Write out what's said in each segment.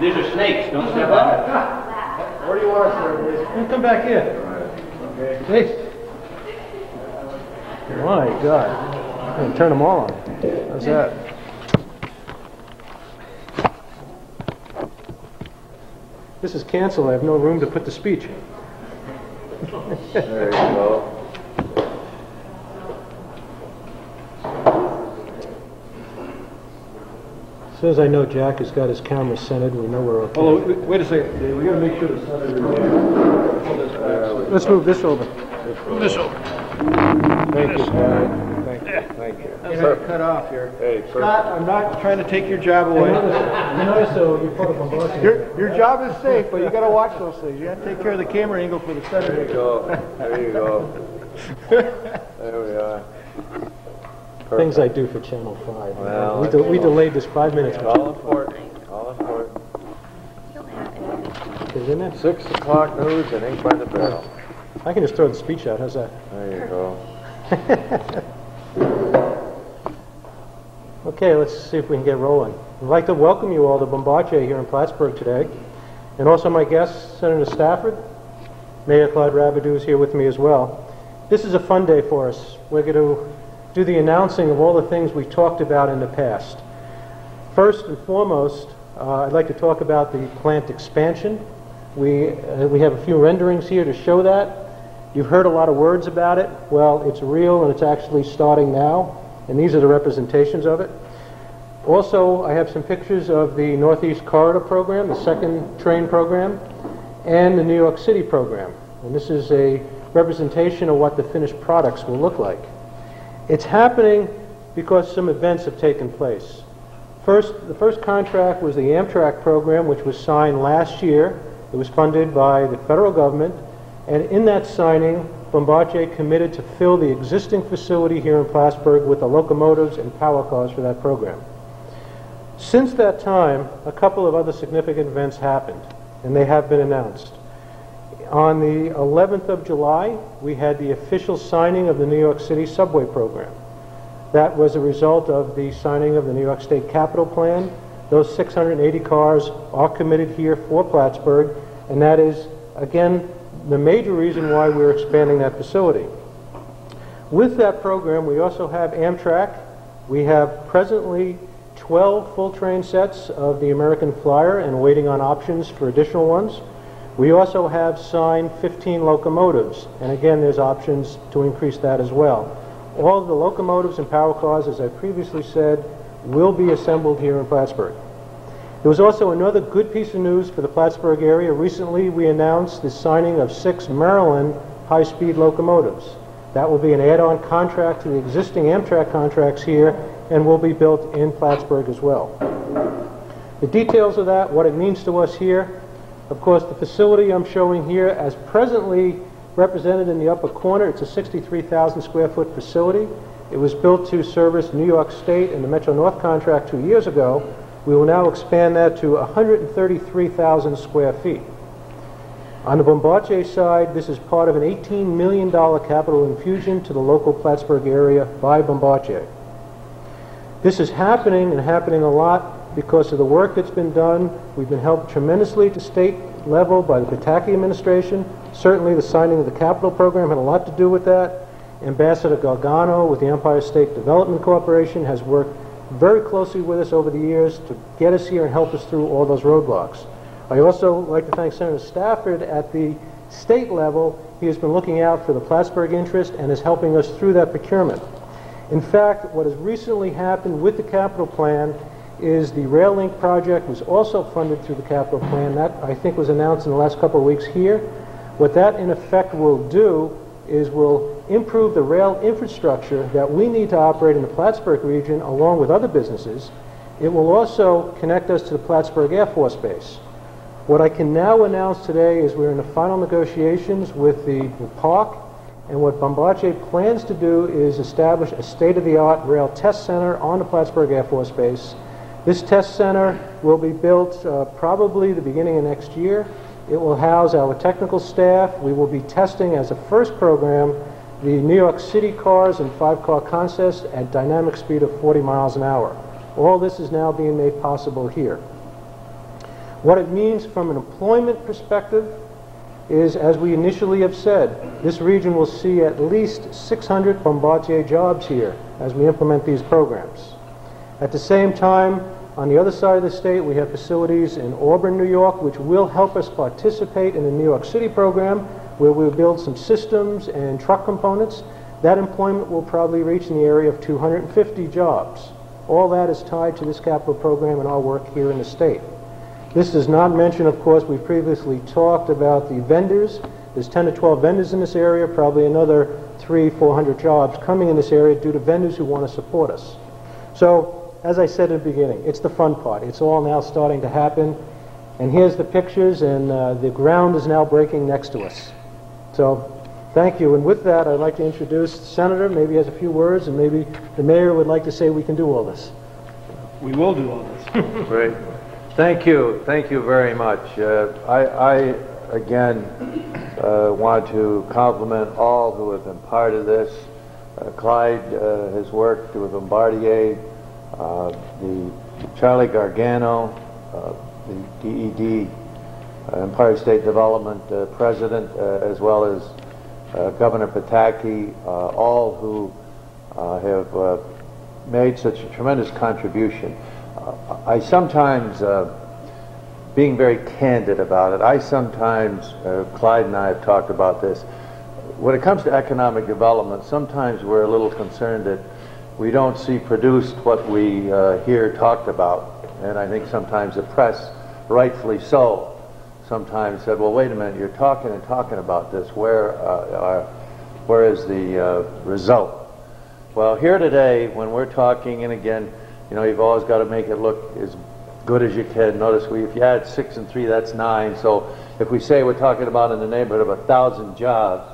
These are snakes. Don't step on it. Where do you want us, sir, please? Come back here. Okay. Hey. My God. I'm going to turn them all on. How's that? This is canceled. I have no room to put the speech. There you go. As soon as I know Jack has got his camera centered, we know we're okay. Oh, wait a second, Dave. We got to make sure the center is there. Let's move this over. Move this over. Thank you, Scott. Thank you. You have to cut off here. Hey, Scott, I'm not trying to take your job away. You notice though, you put a Bombardier. Your job is safe, but you got to watch those things. You have to take care of the camera angle for the center. There you go. There you go. There we are. Perfect. Things I do for Channel 5. Well, we delayed this 5 minutes. All important. All important. Isn't it? 6 o'clock news and ink by the barrel. I can just throw the speech out. How's that? There you go. Okay, let's see if we can get rolling. I'd like to welcome you all to Bombardier here in Plattsburgh today. And also my guest, Senator Stafford. Mayor Claude Rabideau is here with me as well. This is a fun day for us. We're going to do the announcing of all the things we talked about in the past. First and foremost, I'd like to talk about the plant expansion. We have a few renderings here to show that. You've heard a lot of words about it. Well, it's real and it's actually starting now, and these are the representations of it. Also, I have some pictures of the Northeast Corridor program, the second train program, and the New York City program. And this is a representation of what the finished products will look like. It's happening because some events have taken place. The first contract was the Amtrak program, which was signed last year. It was funded by the federal government, and in that signing, Bombardier committed to fill the existing facility here in Plattsburgh with the locomotives and power cars for that program. Since that time, a couple of other significant events happened, and they have been announced. On the 11th of July, we had the official signing of the New York City subway program. That was a result of the signing of the New York State Capital Plan. Those 680 cars are committed here for Plattsburgh, and that is, again, the major reason why we're expanding that facility. With that program, we also have Amtrak. We have presently 12 full train sets of the American Flyer and waiting on options for additional ones. We also have signed 15 locomotives, and again, there's options to increase that as well. All of the locomotives and power cars, as I previously said, will be assembled here in Plattsburgh. There was also another good piece of news for the Plattsburgh area. Recently, we announced the signing of 6 Maryland high-speed locomotives. That will be an add-on contract to the existing Amtrak contracts here and will be built in Plattsburgh as well. The details of that, what it means to us here, of course, the facility I'm showing here as presently represented in the upper corner, it's a 63,000 square foot facility. It was built to service New York State and the Metro-North contract 2 years ago. We will now expand that to 133,000 square feet. On the Bombardier side, this is part of an $18 million capital infusion to the local Plattsburgh area by Bombardier. This is happening, and happening a lot because of the work that's been done. We've been helped tremendously at the state level by the Pataki administration. Certainly the signing of the capital program had a lot to do with that. Ambassador Gargano with the Empire State Development Corporation has worked very closely with us over the years to get us here and help us through all those roadblocks. I also like to thank Senator Stafford at the state level. He has been looking out for the Plattsburgh interest and is helping us through that procurement. In fact, what has recently happened with the capital plan is the Rail Link project was also funded through the capital plan. That, I think, was announced in the last couple of weeks here. What that, in effect, will do is will improve the rail infrastructure that we need to operate in the Plattsburgh region along with other businesses. It will also connect us to the Plattsburgh Air Force Base. What I can now announce today is we're in the final negotiations with the park, and what Bombardier plans to do is establish a state-of-the-art rail test center on the Plattsburgh Air Force Base. This test center will be built probably the beginning of next year. It will house our technical staff. We will be testing as a first program the New York City cars and 5-car contests at dynamic speed of 40 miles an hour. All this is now being made possible here. What it means from an employment perspective is, as we initially have said, this region will see at least 600 Bombardier jobs here as we implement these programs. At the same time, on the other side of the state, we have facilities in Auburn, New York, which will help us participate in the New York City program, where we'll build some systems and truck components. That employment will probably reach in the area of 250 jobs. All that is tied to this capital program and our work here in the state. This does not mention, of course, we previously talked about the vendors. There's 10 to 12 vendors in this area, probably another 300-400 jobs coming in this area due to vendors who want to support us. So, as I said in the beginning, it's the fun part. It's all now starting to happen. And here's the pictures, and the ground is now breaking next to us. So, thank you. And with that, I'd like to introduce the Senator. Maybe he has a few words, and maybe the Mayor would like to say we can do all this. We will do all this. Great. Thank you. Thank you very much. I again, want to compliment all who have been part of this. Clyde has worked with Bombardier, the Charlie Gargano, the DED, Empire State Development President, as well as Governor Pataki, all who have made such a tremendous contribution. I sometimes, being very candid about it, I sometimes, Clyde and I have talked about this, when it comes to economic development, sometimes we're a little concerned that we don't see produced what we hear talked about. And I think sometimes the press, rightfully so, sometimes said, well, wait a minute, you're talking and talking about this. Where is the result? Well, here today, when we're talking, and again, you know, you've always got to make it look as good as you can. Notice if you add 6 and 3, that's 9. So if we say we're talking about in the neighborhood of 1,000 jobs,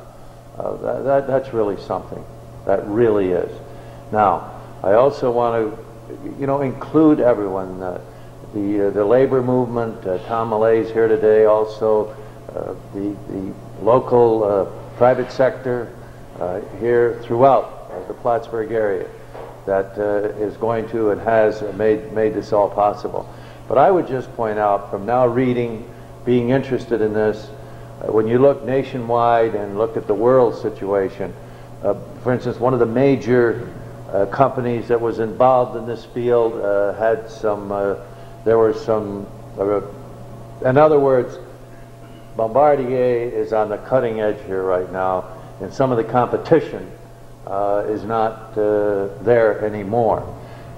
that's really something. That really is. Now, I also want to, you know, include everyone. The labor movement. Tom Malay's here today. Also, the local private sector here throughout the Plattsburgh area that is going to and has made this all possible. But I would just point out, from now reading, being interested in this, when you look nationwide and look at the world situation, for instance, one of the major companies that was involved in this field had some, there were some, in other words, Bombardier is on the cutting edge here right now, and some of the competition is not there anymore.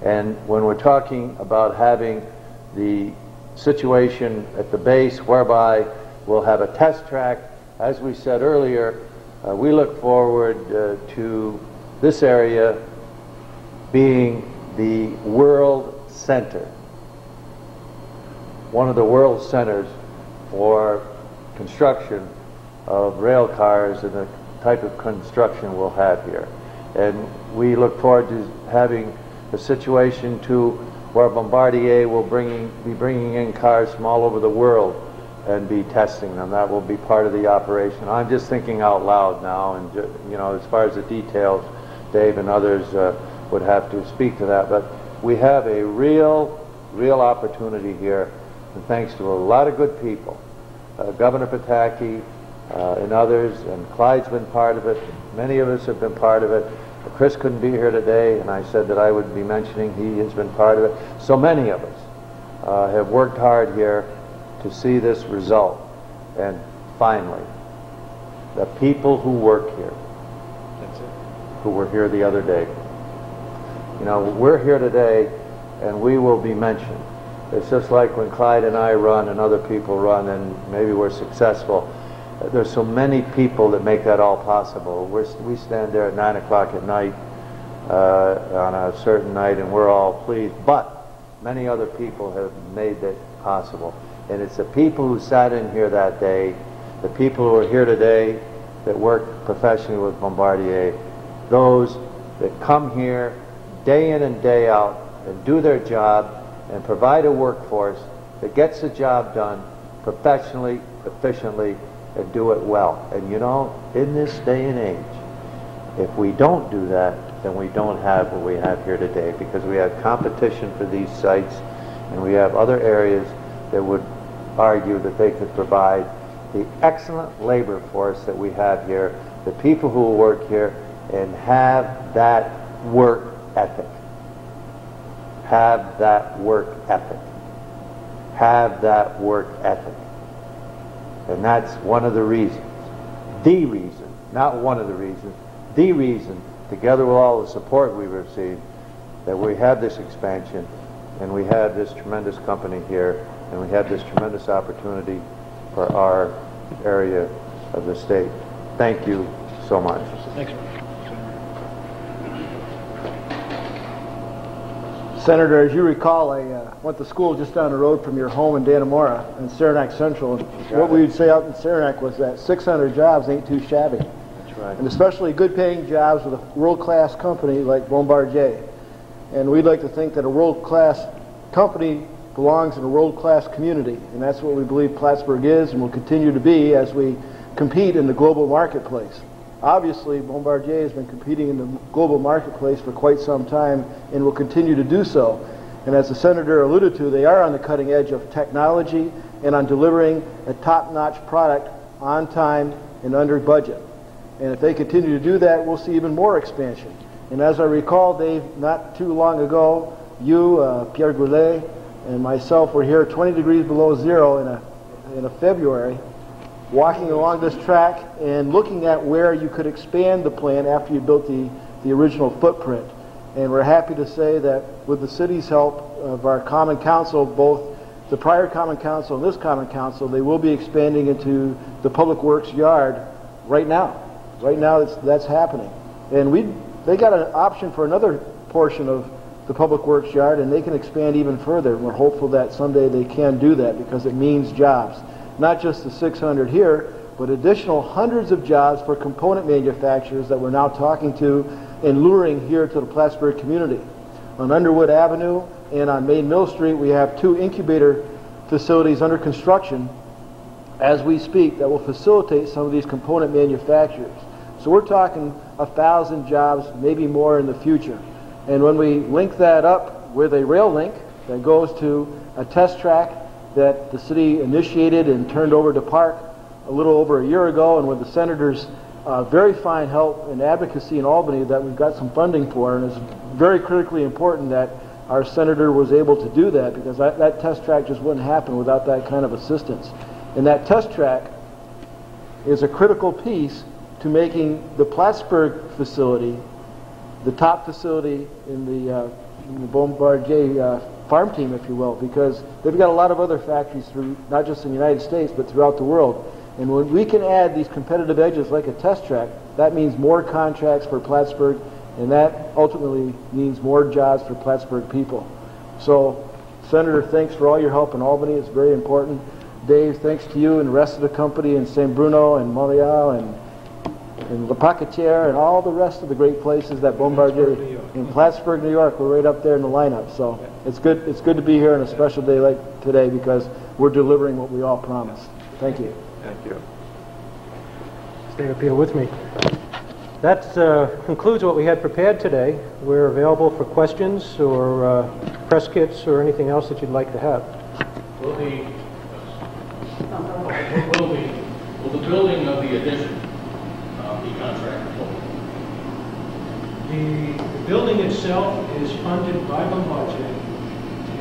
And when we're talking about having the situation at the base whereby we'll have a test track, as we said earlier, we look forward to this area being the world center, one of the world centers for construction of rail cars and the type of construction we'll have here. And we look forward to having a situation to where Bombardier will be bringing in cars from all over the world and be testing them. That will be part of the operation. I'm just thinking out loud now, and you know, as far as the details, Dave and others would have to speak to that. But we have a real opportunity here, and thanks to a lot of good people, Governor Pataki and others, and Clyde's been part of it. Many of us have been part of it. Chris couldn't be here today, and I said that I would be mentioning he has been part of it. So many of us have worked hard here to see this result. And finally, the people who work here, who were here the other day. You know, we're here today, and we will be mentioned. It's just like when Clyde and I run and other people run, and maybe we're successful. There's so many people that make that all possible. We stand there at 9 o'clock at night on a certain night, and we're all pleased. But many other people have made that possible. And it's the people who sat in here that day, the people who are here today that work professionally with Bombardier, those that come here day in and day out and do their job and provide a workforce that gets the job done professionally, efficiently, and do it well. And you know, in this day and age, if we don't do that, then we don't have what we have here today, because we have competition for these sites, and we have other areas that would argue that they could provide the excellent labor force that we have here, the people who work here, and have that work ethic. Have that work ethic. Have that work ethic. And that's one of the reasons, the reason, not one of the reasons, the reason, together with all the support we've received, that we have this expansion, and we have this tremendous company here, and we have this tremendous opportunity for our area of the state. Thank you so much. Thanks. Senator, as you recall, I went to school just down the road from your home in Dannemora in Saranac Central. And what we would say out in Saranac was that 600 jobs ain't too shabby. That's right. And especially good-paying jobs with a world-class company like Bombardier. And we'd like to think that a world-class company belongs in a world-class community. And that's what we believe Plattsburgh is and will continue to be as we compete in the global marketplace. Obviously, Bombardier has been competing in the global marketplace for quite some time and will continue to do so. And as the Senator alluded to, they are on the cutting edge of technology and on delivering a top-notch product on time and under budget. And if they continue to do that, we'll see even more expansion. And as I recall, Dave, not too long ago, you, Pierre Goulet, and myself were here 20 degrees below zero in a February, walking along this track and looking at where you could expand the plant after you built the original footprint. And we're happy to say that with the city's help of our Common Council, both the prior Common Council and this Common Council, they will be expanding into the Public Works yard right now. Right now that's happening. And they got an option for another portion of the Public Works yard, and they can expand even further. We're hopeful that someday they can do that because it means jobs. Not just the 600 here, but additional hundreds of jobs for component manufacturers that we're now talking to and luring here to the Plattsburgh community. On Underwood Avenue and on Main Mill Street, we have 2 incubator facilities under construction as we speak that will facilitate some of these component manufacturers. So we're talking 1,000 jobs, maybe more in the future. And when we link that up with a rail link that goes to a test track that the city initiated and turned over to Park a little over a year ago, and with the Senator's very fine help and advocacy in Albany that we've got some funding for, and it's very critically important that our Senator was able to do that because that test track just wouldn't happen without that kind of assistance. And that test track is a critical piece to making the Plattsburgh facility the top facility in the Bombardier farm team, if you will, because they've got a lot of other factories through, not just in the United States, but throughout the world. And when we can add these competitive edges like a test track, that means more contracts for Plattsburgh, and that ultimately means more jobs for Plattsburgh people. So, Senator, thanks for all your help in Albany. It's very important. Dave, thanks to you and the rest of the company in St. Bruno and Montreal and Le Pacatière and all the rest of the great places that Bombardier in Plattsburgh, New York, we're right up there in the lineup. So it's good to be here on a special day like today because we're delivering what we all promised. Thank you. Thank you. Stay up here with me. That concludes what we had prepared today. We're available for questions or press kits or anything else that you'd like to have. Will the building of the addition be contracted for? The building itself is funded by Bombardier,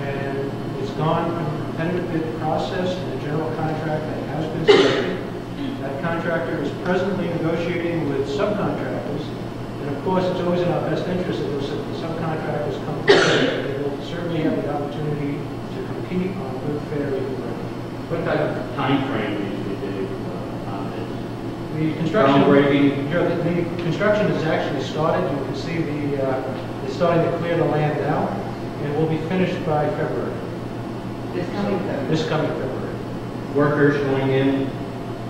and it's gone through a competitive bid process, and the general contractor has been selected. That contractor is presently negotiating with subcontractors, and of course it's always in our best interest that those subcontractors come forward. They will certainly have the opportunity to compete on good, fair, equal ground. What type of time frame usually do on this? The construction, Groundbreaking? the construction has actually started. You can see it's starting to clear the land now, and will be finished by February. This coming February. This coming February. Workers going in?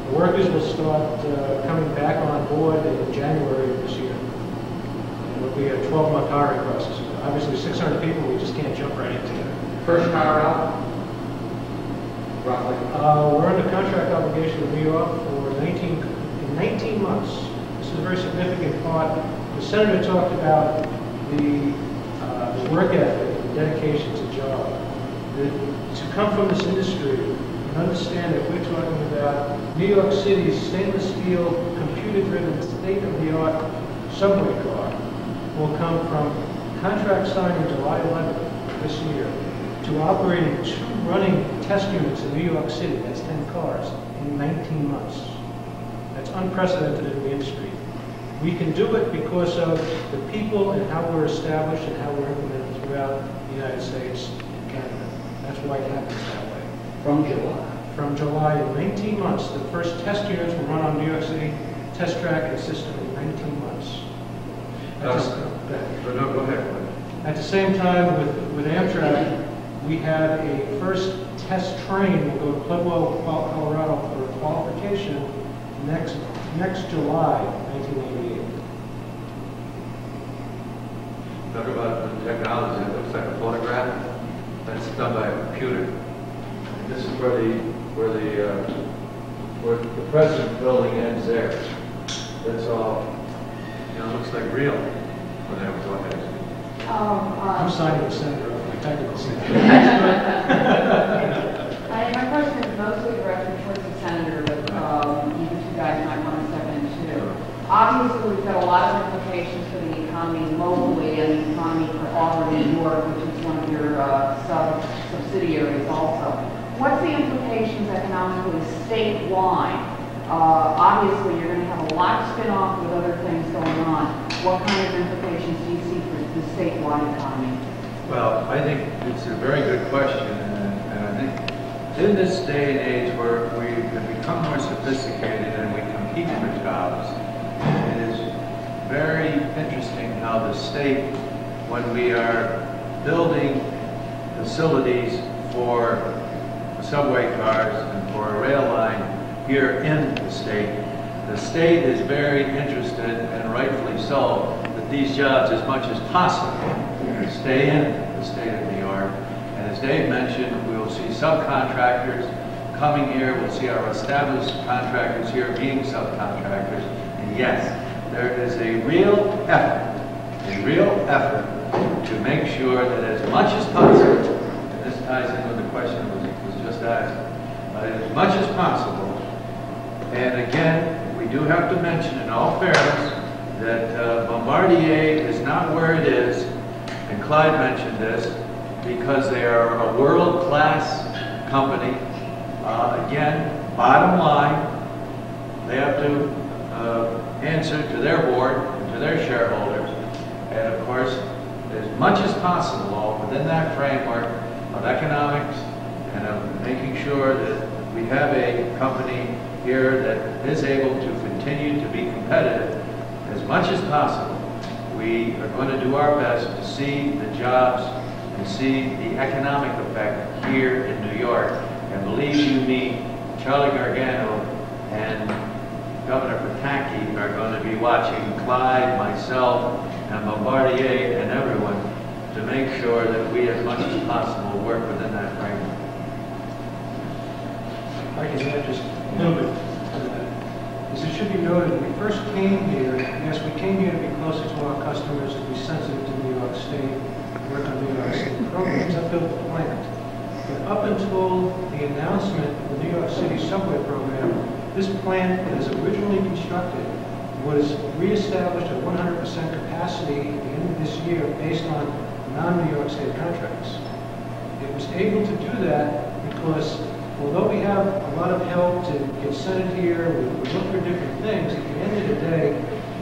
The workers will start coming back on board in January of this year. And it'll be a 12-month hiring process. Obviously, 600 people, we just can't jump right into it. First hire out? Roughly? We're under contract obligation with New York for 19 months. This is a very significant part. The Senator talked about the work ethic, the dedication to job. To come from this industry and understand that we're talking about New York City's stainless steel, computer-driven, state-of-the-art subway car will come from contract signed on July 11th this year to operating 2 running test units in New York City, that's 10 cars, in 19 months. That's unprecedented in the industry. We can do it because of the people and how we're established and how we're implemented throughout the United States and Canada. That's why it happens that way. From July. From July in 19 months, the first test units will run on New York City test track and system in 19 months. Go ahead. At the same time, with Amtrak, we have a first test train will go to Pueblo, Colorado for qualification next July 1988. Talk about the technology. It looks like a photograph. That's done by a computer. This is where the present building ends there. That's all. It looks like real. Whatever. Go ahead. I'm signing the center of my technical center. My question is mostly directed towards the senator, but you two guys might want to step in too. Obviously, we've got a lot of implications for the economy locally and the economy for Albany, New York, which is one of your subsidiaries also. What's the implications economically statewide? Obviously, you're going to have a lot of spin-off with other things going on. What kind of implications do you see for the statewide economy? Well, I think it's a very good question, and I think in this day and age where we have become more sophisticated and we compete for jobs, it is very interesting how the state, when we are building facilities for subway cars and for a rail line here in the state is very interested, and rightfully so, that these jobs as much as possible stay in the state of New York. And as Dave mentioned, we will see subcontractors coming here. We'll see our established contractors here being subcontractors. And yes, there is a real effort to make sure that as much as possible, and this ties in with the question that was just asked, as much as possible. And again, we do have to mention in all fairness that Bombardier is not where it is, and Clyde mentioned this, because they are a world-class company. Again, bottom line, they have to answer to their board and to their shareholders. And of course, as much as possible within that framework of economics and of making sure that we have a company here that is able to continue to be competitive, as much as possible, we are going to do our best to see the jobs and see the economic effect here in New York. And believe you me, Charlie Gargano and Governor Pataki are going to be watching Clyde, myself, and Bombardier and everyone to make sure that we, as much as possible, work within that framework. I can add just a little bit to that. As it should be noted, when we first came here, yes, we came here to be closer to our customers, to be sensitive to New York State, work on New York State programs. I built the plant. But up until the announcement of the New York City subway program, this plant, as originally constructed, was reestablished at 100% capacity at the end of this year based on non-New York State contracts. It was able to do that because although we have a lot of help to get centered here, we look for different things, at the end of the day,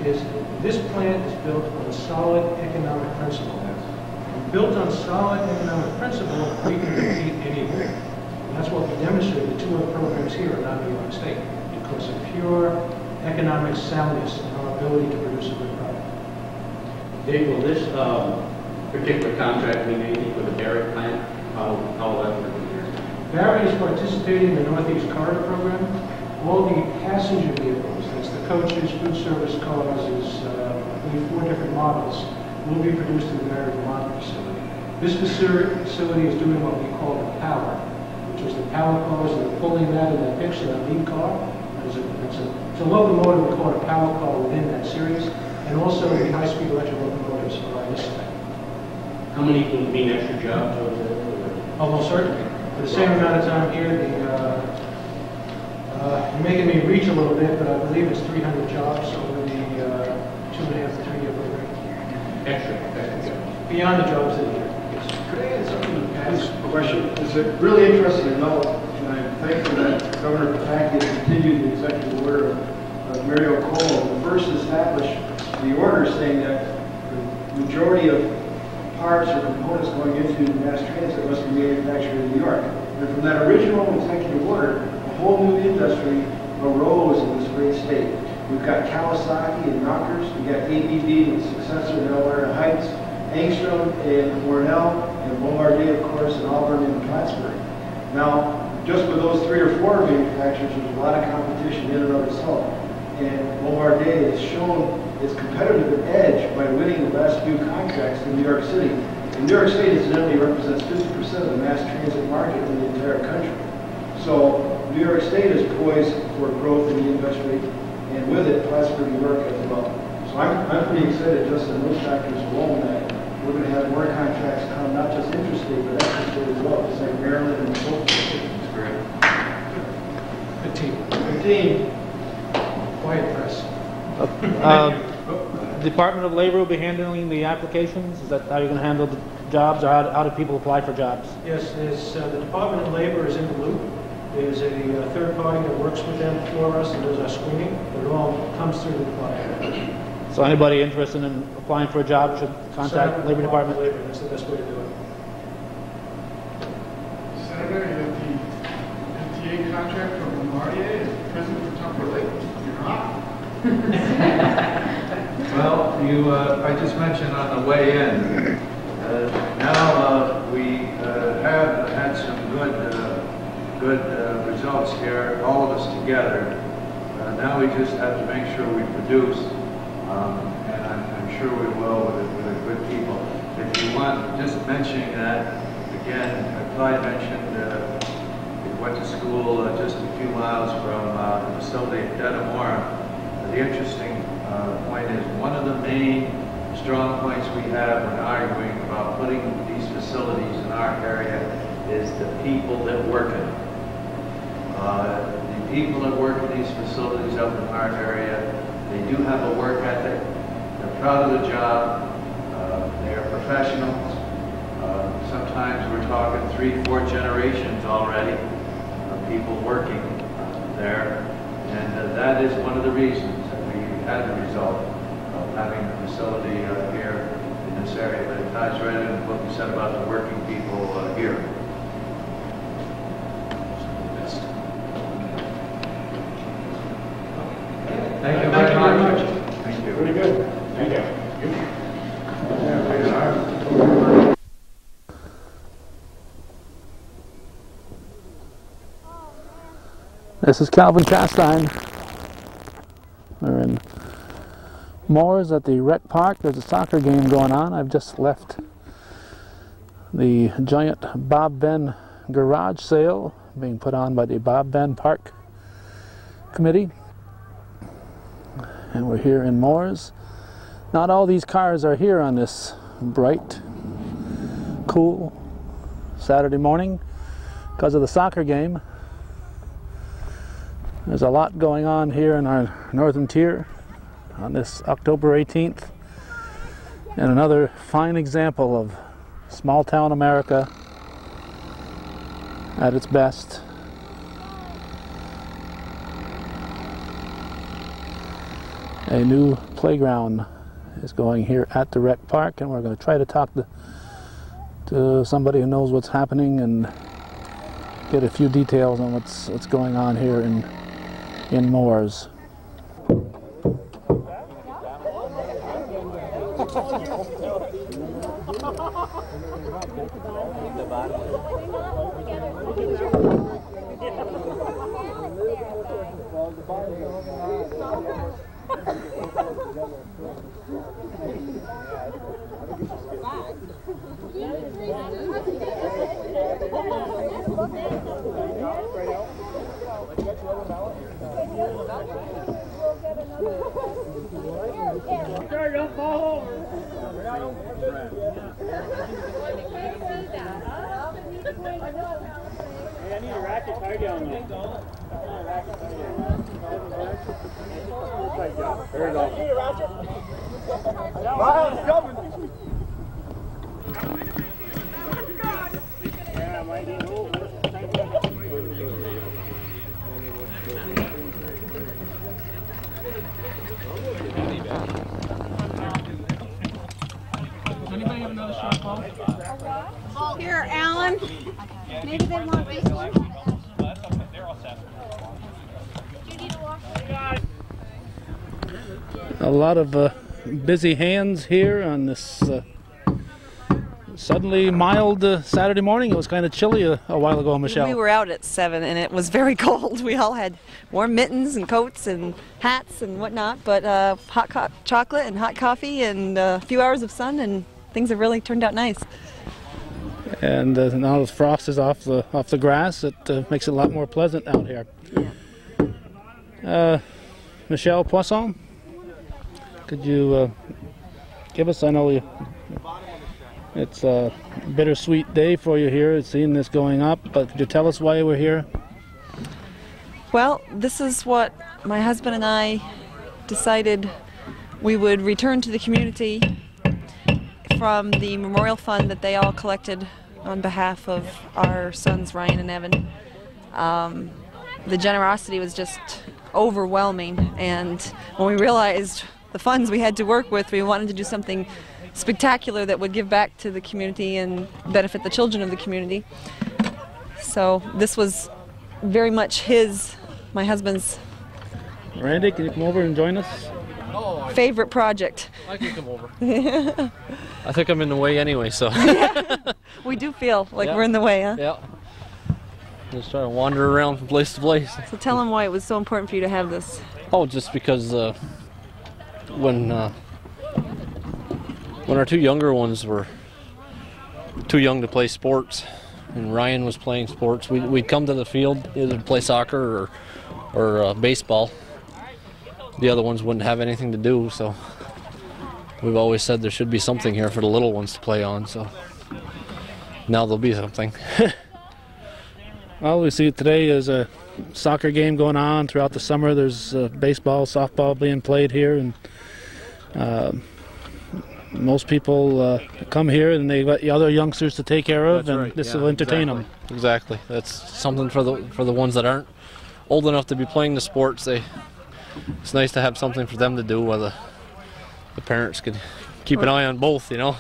is this plant is built on solid economic principle. And built on solid economic principle, we can compete anywhere. And that's what we demonstrated. The 2 other programs here are not New York State because of pure economic soundness and our ability to produce a good product. Dave, will this particular contract mean anything for the Barrett plant? How will that work here? Barrett is participating in the Northeast Corridor program. All the passenger vehicles, that's the coaches, food service cars, is I believe 4 different models, will be produced in the Barrett Vermont facility. This facility is doing what we call the power, which is the power cars that are pulling that in that picture, that lead car. It's a locomotive we call a power car within that series, and also the high-speed electric locomotives are on this side. How many will mean extra jobs over there? Almost certainly. For the same amount of time here, a little bit, but I believe it's 300 jobs over the 2.5 to 3 year program. Extra. Beyond the jobs that are here. Yes. Could I add something to Pat's question? It's really interesting to know, and I'm thankful that Governor Pataki has continued the executive order of Mario Cuomo to first establish the order saying that the majority of parts or components going into mass transit must be manufactured in New York. And from that original executive order, a whole new industry arose in this great state. We've got Kawasaki and Yonkers, we've got ABB and successor in Delaware Heights, Angstrom and Cornell, and Bombardier, of course, and Auburn and Plattsburgh. Now, just with those 3 or 4 manufacturers, there's a lot of competition in and of itself. And Bombardier has shown its competitive edge by winning the last few contracts in New York City. And New York State incidentally represents 50% of the mass transit market in the entire country. So New York State is poised for growth in the industry, and with it, Plattsburgh, New York as well. So I'm pretty excited just on those factors alone that we're going to have more contracts come, not just interstate, but extrastate as well, just like Maryland and so forth. That's great. Good team. Good team. Quiet press. Department of Labor will be handling the applications? Is that how you're going to handle the jobs, or how do people apply for jobs? Yes, there's, the Department of Labor is in the loop. There's a third party that works with them for us and does our screening, but it all comes through the department. So anybody interested in applying for a job should contact Labor Department? Labor, that's the best way to do it. Senator, the MTA contract from Bombardier is President for Tupper Lake. You're not? Well, I just mentioned on the way in, now we have had some good results here, all of us together. Now we just have to make sure we produce, and I'm sure we will with good people. If you want, just mentioning that, again, Clyde mentioned he went to school just a few miles from the facility at Dedamora. The interesting point is one of the main strong points we have when arguing about putting these facilities in our area is the people that work in them. The people that work in these facilities up in our area, they do have a work ethic. They're proud of the job. They are professionals. Sometimes we're talking 3-4 generations already of people working there. And that is one of the reasons that we had the result of having a facility here in this area. But it ties right in with what we said about the working people here. Thank you very much. Thank you. Pretty good. Thank you. This is Calvin Chastain. We're in Moores at the rec park. There's a soccer game going on. I've just left the giant Bob Ben garage sale being put on by the Bob Ben Park Committee. And we're here in Moores. Not all these cars are here on this bright, cool Saturday morning because of the soccer game. There's a lot going on here in our northern tier on this October 18th. And another fine example of small town America at its best. A new playground is going here at the rec park, and we're going to try to talk to somebody who knows what's happening and get a few details on what's going on here in Moores. Don't fall over. I need a racket. Anybody have another shot ball? Here, Alan. Maybe they want this one. A lot of busy hands here on this suddenly mild Saturday morning. It was kind of chilly a while ago, Michelle. We were out at 7 and it was very cold. We all had warm mittens and coats and hats and whatnot, but hot chocolate and hot coffee and a few hours of sun, and things have really turned out nice. And now the frost is off the grass. It makes it a lot more pleasant out here. Michelle Poisson, could you give us, I know it's a bittersweet day for you here, seeing this going up, but could you tell us why we're here? Well, this is what my husband and I decided we would return to the community from the memorial fund that they all collected on behalf of our sons Ryan and Evan. The generosity was just overwhelming, and when we realized the funds we had to work with, we wanted to do something spectacular that would give back to the community and benefit the children of the community. So this was very much my husband's Randy, can you come over and join us? favorite project. I can come over. I think I'm in the way anyway, so. We do feel like Yeah. we're in the way, huh? Yeah. Just try to wander around from place to place. So tell them why it was so important for you to have this. Oh, just because when our two younger ones were too young to play sports, and Ryan was playing sports, we'd come to the field either to play soccer or baseball. The other ones wouldn't have anything to do, so we've always said there should be something here for the little ones to play on, so now there'll be something. Well, we see today is a soccer game going on throughout the summer. There's baseball, softball being played here, and most people come here and they've got other youngsters to take care of. That's and right. this Yeah, will entertain exactly. them. Exactly. That's something for the ones that aren't old enough to be playing the sports. It's nice to have something for them to do, while the parents could keep an eye on both, you know.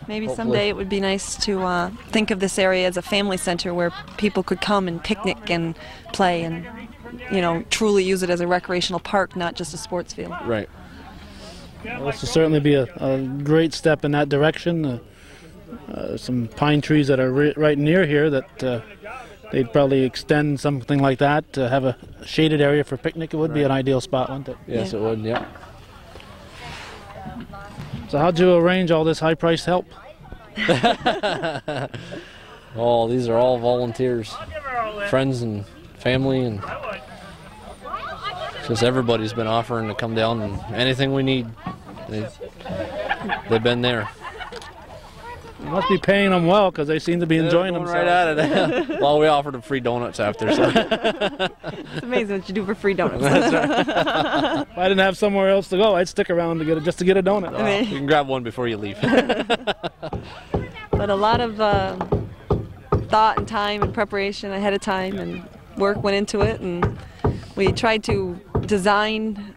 Maybe Hopefully. someday it would be nice to think of this area as a family center where people could come and picnic and play and, truly use it as a recreational park, not just a sports field. Right. Well, this will certainly be a great step in that direction. Some pine trees that are right near here that they'd probably extend something like that to have a shaded area for picnic. It would be an ideal spot, wouldn't it? Yes, it would, yeah. So how'd you arrange all this high-priced help? Oh, these are all volunteers, friends and family, and just everybody's been offering to come down, and anything we need, they've been there. You must be paying them well, because they seem to be enjoying Going themselves. right at it. Well, we offered them free donuts after, so. It's amazing what you do for free donuts. If I didn't have somewhere else to go, I'd stick around just to get a donut. You can grab one before you leave. But a lot of thought and time and preparation ahead of time and work went into it, and we tried to design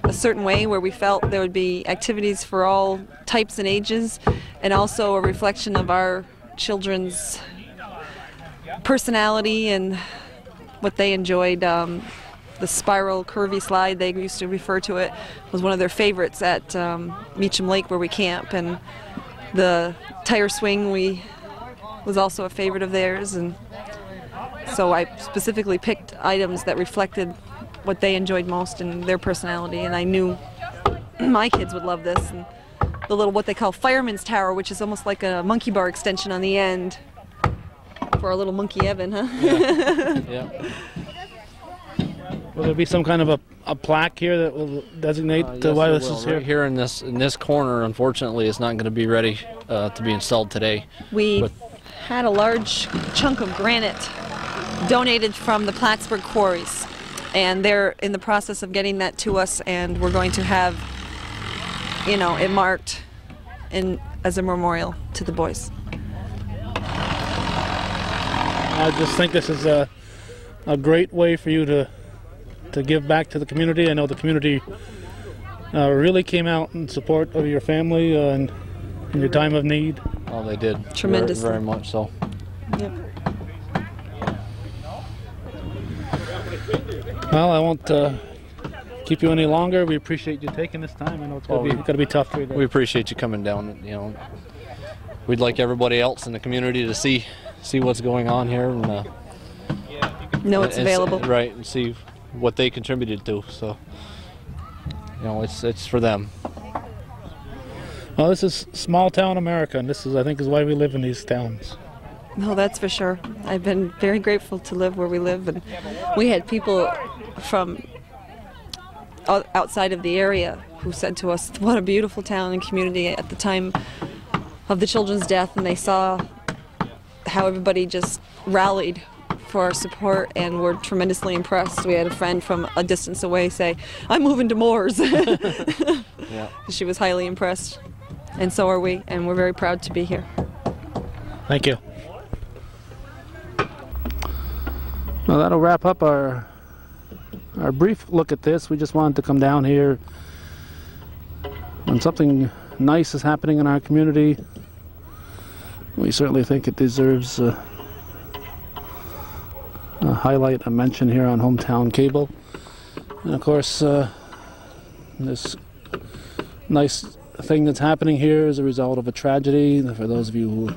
a certain way where we felt there would be activities for all types and ages, and also a reflection of our children's personality and what they enjoyed. The spiral curvy slide, they used to refer to it, was one of their favorites at Meacham Lake where we camp, and the tire swing was also a favorite of theirs, and so I specifically picked items that reflected what they enjoyed most and their personality, and I knew my kids would love this. And the little, what they call fireman's tower, which is almost like a monkey bar extension on the end for our little monkey Evan, huh? Yeah. Will there be some kind of a plaque here that will designate why this is here? Right here in this corner, unfortunately, it's not going to be ready to be installed today. We had a large chunk of granite donated from the Plattsburgh quarries, and they're in the process of getting that to us, and we're going to have, you know, it marked as a memorial to the boys. I just think this is a great way for you to give back to the community. I know the community really came out in support of your family in your time of need. Oh, they did. Tremendously. Very much so. Yep. Well, I won't keep you any longer. We appreciate you taking this time. I know it's going to be tough for you. We appreciate you coming down. You know, we'd like everybody else in the community to see what's going on here and know it's available. Right, and see what they contributed to. So, you know, it's for them. Well, this is small town America, and this is, I think, is why we live in these towns. No, that's for sure. I've been very grateful to live where we live, and we had people from outside of the area who said to us, what a beautiful town and community at the time of the children's death, and they saw how everybody just rallied for our support and were tremendously impressed. We had a friend from a distance away say, I'm moving to Moores. Yeah. She was highly impressed, and so are we, and we're very proud to be here. Thank you. Well, that'll wrap up our brief look at this. We just wanted to come down here when something nice is happening in our community. We certainly think it deserves a highlight, a mention here on Hometown Cable. And of course, this nice thing that's happening here is a result of a tragedy. For those of you who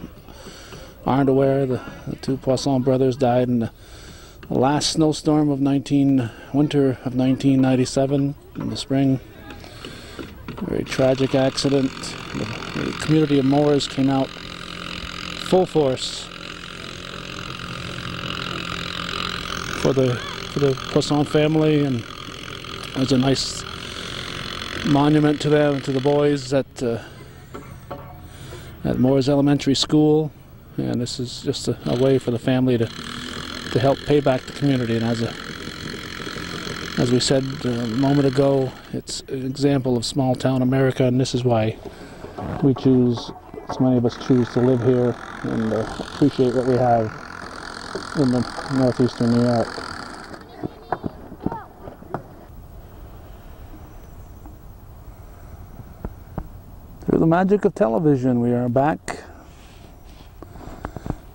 aren't aware, the two Poisson brothers died in the last snowstorm of winter of 1997 in the spring. A very tragic accident. The community of Moores came out full force for the Poisson family, and there's a nice monument to them, to the boys at Moores Elementary School, and this is just a way for the family to help pay back the community. And as we said a moment ago, it's an example of small town America, and this is why so many of us choose to live here and appreciate what we have in the northeastern New York. Through the magic of television, we are back.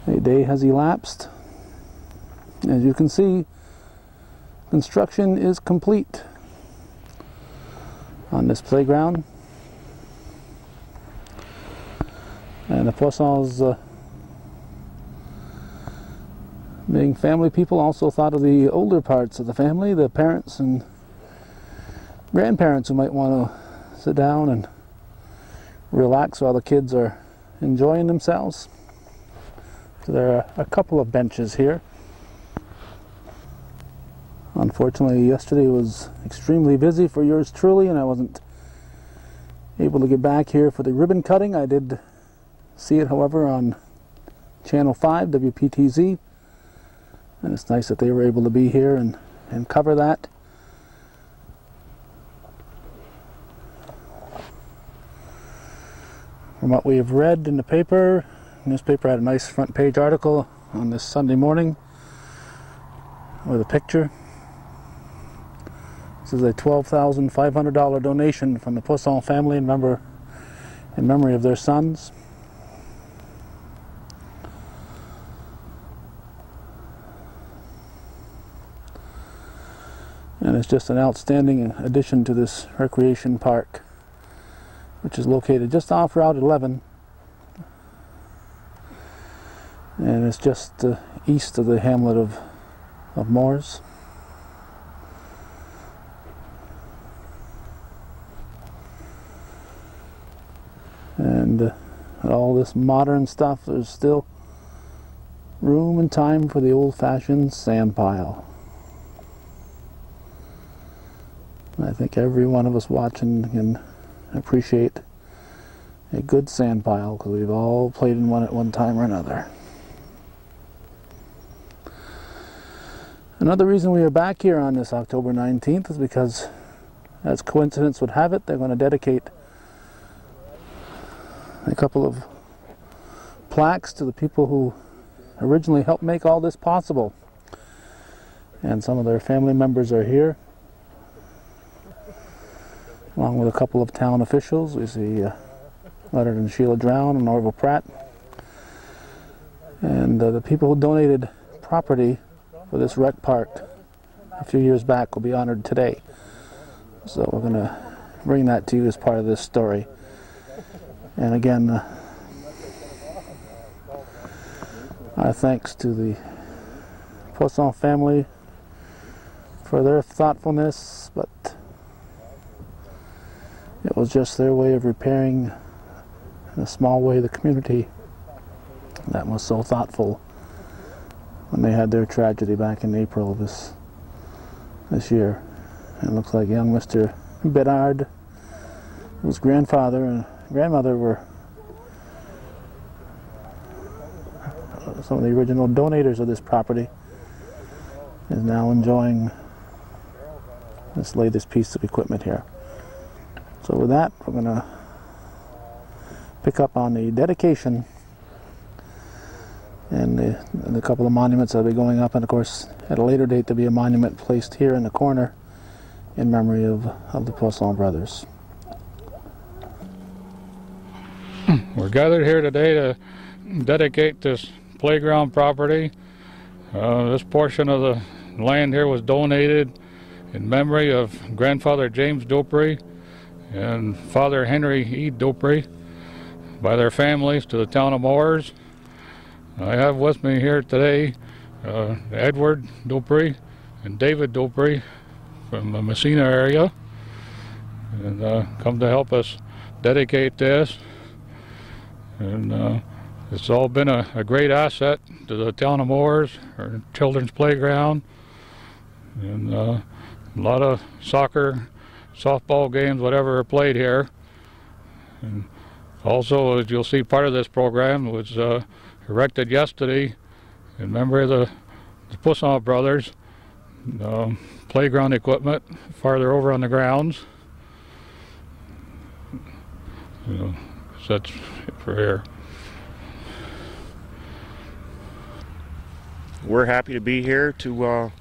A day has elapsed. As you can see, construction is complete on this playground. And the Poissons, being family people, also thought of the older parts of the family, the parents and grandparents who might want to sit down and relax while the kids are enjoying themselves. So there are a couple of benches here. Unfortunately, yesterday was extremely busy for yours truly, and I wasn't able to get back here for the ribbon cutting. I did see it, however, on Channel 5, WPTZ, and it's nice that they were able to be here and cover that. From what we have read in the paper, the newspaper had a nice front page article on this Sunday morning with a picture. This is a $12,500 donation from the Poisson family in memory of their sons. And it's just an outstanding addition to this recreation park, which is located just off Route 11. And it's just east of the hamlet of Moores. And all this modern stuff, there's still room and time for the old-fashioned sand pile. I think every one of us watching can appreciate a good sand pile, because we've all played in one at one time or another. Another reason we are back here on this October 19th is because, as coincidence would have it, they're going to dedicate a couple of plaques to the people who originally helped make all this possible. And some of their family members are here, along with a couple of town officials. We see Leonard and Sheila Drown and Orville Pratt. And the people who donated property for this rec park a few years back will be honored today. So we're going to bring that to you as part of this story. And again, our thanks to the Poisson family for their thoughtfulness, but it was just their way of repairing, in a small way, the community that was so thoughtful when they had their tragedy back in April of this year. And it looks like young Mr. Bedard, whose grandfather and grandmother were some of the original donators of this property, is now enjoying this latest piece of equipment here. So with that, we're going to pick up on the dedication and the couple of monuments that will be going up, and of course at a later date there'll be a monument placed here in the corner in memory of the Poisson brothers. We're gathered here today to dedicate this playground property. This portion of the land here was donated in memory of grandfather James Dupree and Father Henry E. Dupree by their families to the town of Moores. I have with me here today Edward Dupree and David Dupree from the Messina area, and come to help us dedicate this. And it's all been a great asset to the town of Moores, our children's playground, and a lot of soccer, softball games, whatever are played here. And also, as you'll see, part of this program was erected yesterday in memory of the Poisson brothers. Playground equipment farther over on the grounds. So that's it for here. We're happy to be here. We're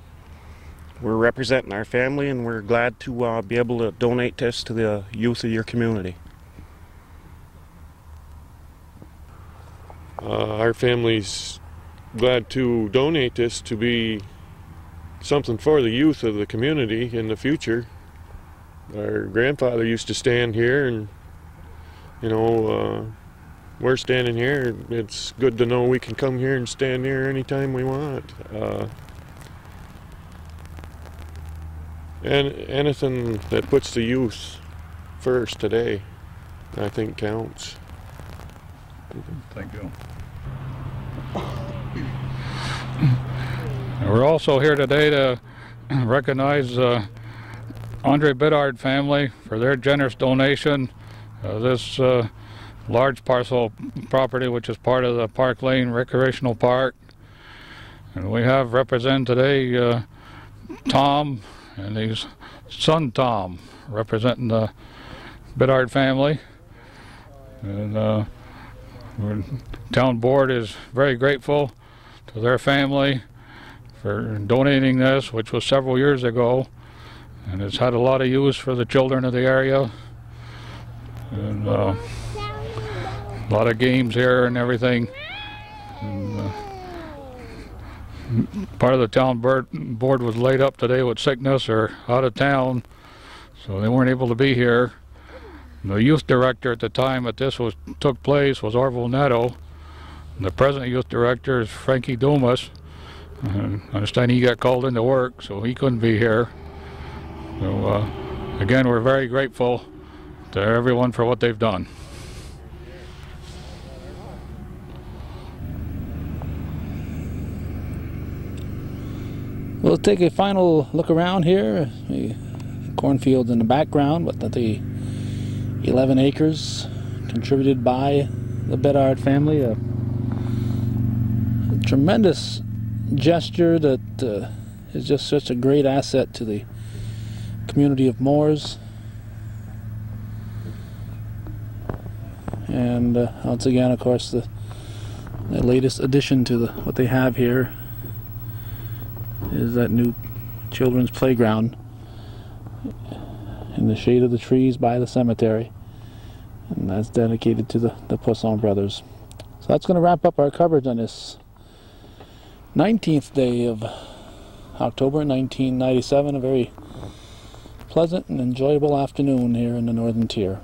representing our family, and we're glad to be able to donate this to the youth of your community. Our family's glad to donate this to be something for the youth of the community in the future. Our grandfather used to stand here, and we're standing here. It's good to know we can come here and stand here anytime we want. And anything that puts the youth first today, I think, counts. Thank you. We're also here today to recognize Andre Bedard family for their generous donation of this large parcel property, which is part of the Park Lane Recreational Park. And we have represented today Tom and his son Tom, representing the Bedard family. And the town board is very grateful to their family for donating this, which was several years ago, and it's had a lot of use for the children of the area, and a lot of games here and everything. And, part of the town board was laid up today with sickness or out of town, so they weren't able to be here. The youth director at the time that this took place was Orville Netto. The present youth director is Frankie Dumas. I understand he got called into work, so he couldn't be here. So again, we're very grateful to everyone for what they've done. We'll take a final look around here. The cornfields in the background, but the 11 acres contributed by the Bedard family. A tremendous gesture that is just such a great asset to the community of Moores. And once again, of course, the latest addition to what they have here is that new children's playground in the shade of the trees by the cemetery, and that's dedicated to the Poisson brothers. So that's going to wrap up our coverage on this 19th day of October 1997, a very pleasant and enjoyable afternoon here in the Northern Tier.